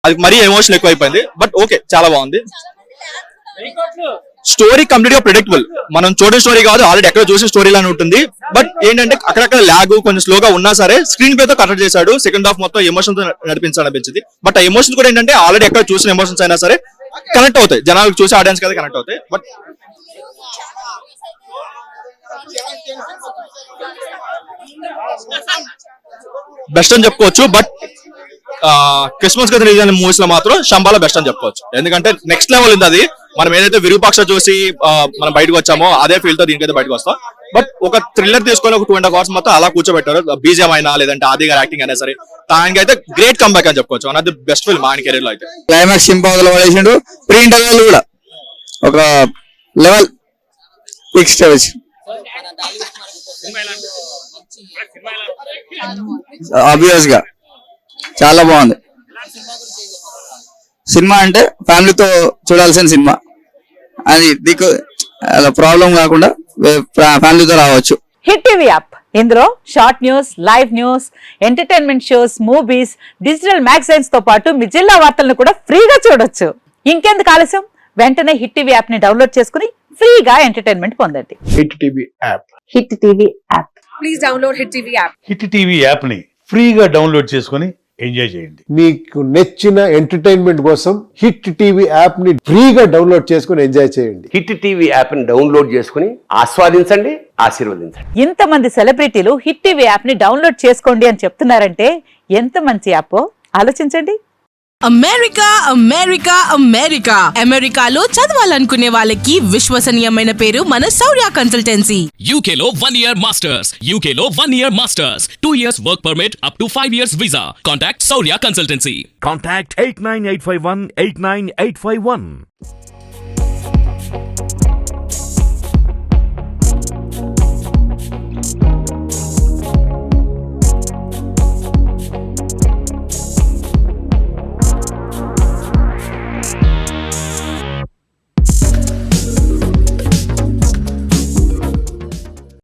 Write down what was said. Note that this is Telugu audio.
అది మరీ ఎమోషన్ ఎక్కువ అయిపోయింది. బట్ ఓకే, చాలా బాగుంది. స్టోరీ కంప్లీట్ గా ప్రిడిక్టబుల్. మనం చూడని స్టోరీ కాదు, ఆల్రెడీ ఎక్కడ చూసిన స్టోరీ లానే ఉంటుంది. బట్ ఏంటంటే అక్కడక్కడ లాగ్ కొంచెం స్లోగా ఉన్నా సరే స్క్రీన్ ప్లే తో కనెక్ట్ చేశాడు. సెకండ్ హాఫ్ మొత్తం ఎమోషన్ తో నడిపించాలనిపించింది. బట్ ఆ ఎమోషన్ కూడా ఏంటంటే ఆల్రెడీ ఎక్కడ చూసిన ఎమోషన్స్ అయినా సరే కనెక్ట్ అవుతాయి, జనాలకు చూసి ఆడియన్స్ కదా కనెక్ట్ అవుతాయి. బట్ బెస్ట్ అని చెప్పుకోవచ్చు. బట్ క్రిస్మస్ కథ రిలీజ్ అయిన మూవీస్ లో మాత్రం శంబాల బెస్ట్ అని చెప్పుకోవచ్చు. ఎందుకంటే నెక్స్ట్ లెవెల్ ఉంది అది. మనం ఏదైతే విరూపాక్ష చూసి మనం బయటకు వచ్చామో అదే ఫీల్ తో దీనికైతే బయటకు వస్తాం. బట్ ఒక థ్రిల్లర్ తీసుకొని ఒక 2.5 hours మొత్తం అలా కూర్చోబెట్టారు. బీజం అయినా లేదంటే ఆది గారి యాక్టింగ్ అయినా సరే దానికి అయితే గ్రేట్ కంబ్యాక్ అని చెప్పుకోవచ్చు. One of the best film ఆయన కెరీర్ లో అయితే. క్లైమాక్స్ సింపుల్ పడేసిండు. ప్రీ ఇంటర్వెల్ కూడా ఒక లెవెల్ ఫిక్స్ ఆబ్వియస్ గా చాలా బాగుంది సినిమా. అంటే ఫ్యామిలీతో చూడాల్సిన సినిమా అది. దీనికి ప్రాబ్లం కాకుండా ఫ్యామిలీతో రావచ్చు. హిట్ టీవీ యాప్, ఇందులో short news, live news, entertainment shows, movies, digital magazines తో పాటు మీ జిల్లా వార్తలను కూడా ఫ్రీగా చూడొచ్చు. ఇంకెందుకు ఆలస్యం, వెంటనే హిట్ టీవీ యాప్ ని డౌన్లోడ్ చేసుకుని ఫ్రీగా ఎంటర్టైన్మెంట్ పొందండి. Hit TV app. Hit TV app. Please download hit TV app. Hit TV app ని ఫ్రీగా డౌన్లోడ్ చేసుకుని ఎంజాయ్ చేయండి. మీకు నచ్చిన ఎంటర్టైన్మెంట్ కోసం హిట్ టీవీ యాప్ ని ఫ్రీగా డౌన్లోడ్ చేసుకుని ఎంజాయ్ చేయండి. హిట్ టీవీ యాప్ ని డౌన్లోడ్ చేసుకుని ఆస్వాదించండి, ఆశీర్వదించండి. ఇంతమంది సెలబ్రిటీలు హిట్ టీవీ యాప్ ని డౌన్లోడ్ చేసుకోండి అని చెప్తున్నారంటే ఎంత మంచి యాప్ ఆలోచించండి. అమెరికా అమెరికా అమెరికా అమెరికాలో చదవాలనుకునే వాళ్ళకి విశ్వసనీయమైన పేరు మన శౌర్య కన్సల్టెన్సీ. UK లో 1 year masters. UK లో 1 year masters. 2 years work permit up to 5 years visa. Contact Saurya Consultancy. Contact 89851 89851.